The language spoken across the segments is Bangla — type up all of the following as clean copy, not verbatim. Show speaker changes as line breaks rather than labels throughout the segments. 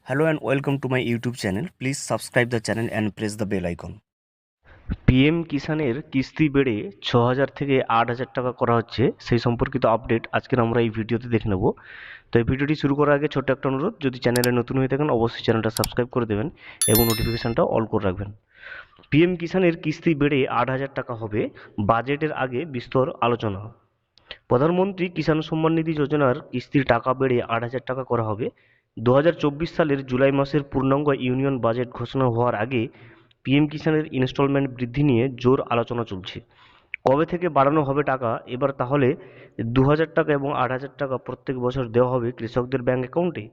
Hello and welcome to my YouTube channel. Please subscribe the channel and press the bell icon.
PM কিষাণের কিস্তি বেড়ে 6,000 থেকে 8,000 টাকা করা হচ্ছে, সেই সম্পর্কিত আপডেট আজকের আমরা এই ভিডিওতে দেখে নেব। তো এই ভিডিওটি শুরু করার আগে ছোট্ট একটা অনুরোধ, যদি চ্যানেলে নতুন হয়ে থাকেন অবশ্যই চ্যানেলটা সাবস্ক্রাইব করে দেবেন এবং নোটিফিকেশানটা অল করে রাখবেন। পিএম কিষাণের কিস্তি বেড়ে 8,000 টাকা হবে, বাজেটের আগে বিস্তর আলোচনা। প্রধানমন্ত্রী কিষাণ সম্মান নিধি যোজনার কিস্তির টাকা বেড়ে 8,000 টাকা করা হবে। 2024 সালের জুলাই মাসের পূর্ণাঙ্গ ইউনিয়ন বাজেট ঘোষণা হওয়ার আগে পিএম কিষাণের ইনস্টলমেন্ট বৃদ্ধি নিয়ে জোর আলোচনা চলছে। কবে থেকে বাড়ানো হবে টাকা? এবার তাহলে 2,000 টাকা এবং 8,000 টাকা প্রত্যেক বছর দেওয়া হবে কৃষকদের ব্যাংক অ্যাকাউন্টে।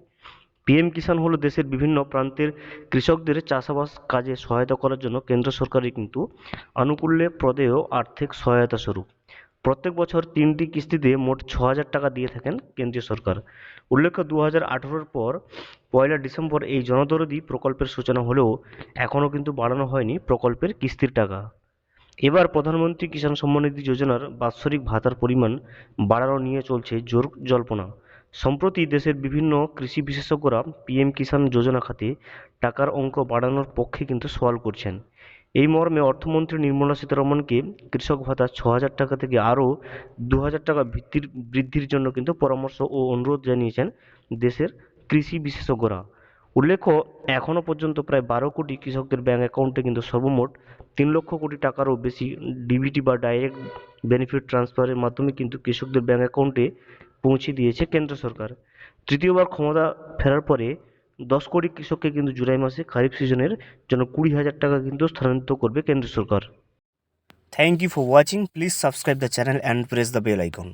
পিএম কিষাণ হলো দেশের বিভিন্ন প্রান্তের কৃষকদের চাষাবাদ কাজে সহায়তা করার জন্য কেন্দ্র সরকারের কিন্তু আনুকূল্যে প্রদেয় আর্থিক সহায়তা স্বরূপ। প্রত্যেক বছর 3টি কিস্তিতে মোট 6,000 টাকা দিয়ে থাকেন কেন্দ্রীয় সরকার। উল্লেখ্য, 2018-র পর 1 ডিসেম্বর এই জনদরদি প্রকল্পের সূচনা হলেও এখনও কিন্তু বাড়ানো হয়নি প্রকল্পের কিস্তির টাকা। এবার প্রধানমন্ত্রী কিষাণ সম্মান নিধি যোজনার বাৎসরিক ভাতার পরিমাণ বাড়ানো নিয়ে চলছে জোর জল্পনা। সম্প্রতি দেশের বিভিন্ন কৃষি বিশেষজ্ঞরা পিএম কিষাণ যোজনা খাতে টাকার অঙ্ক বাড়ানোর পক্ষে কিন্তু সওয়াল করছেন। এই মর্মে অর্থমন্ত্রী নির্মলা সীতারমণকে কৃষক ভাতা 6,000 টাকা থেকে আরও 2,000 টাকা বৃদ্ধির জন্য কিন্তু পরামর্শ ও অনুরোধ জানিয়েছেন দেশের কৃষি বিশেষজ্ঞরা। উল্লেখ্য, এখনও পর্যন্ত প্রায় 12 কোটি কৃষকদের ব্যাংক অ্যাকাউন্টে কিন্তু সর্বমোট 3 লক্ষ কোটি টাকারও বেশি ডিবিটি বা ডাইরেক্ট বেনিফিট ট্রান্সফারের মাধ্যমে কিন্তু কৃষকদের ব্যাংক অ্যাকাউন্টে পৌঁছে দিয়েছে কেন্দ্র সরকার। তৃতীয়বার ক্ষমতা ফেরার পরে 10 কোটি কৃষককে কিন্তু জুলাই মাসে খারিফ সিজনের জন্য 20,000 টাকা কিন্তু স্থানান্তরিত করবে কেন্দ্র সরকার।
Thank you for watching. Please subscribe the channel and press the bell icon.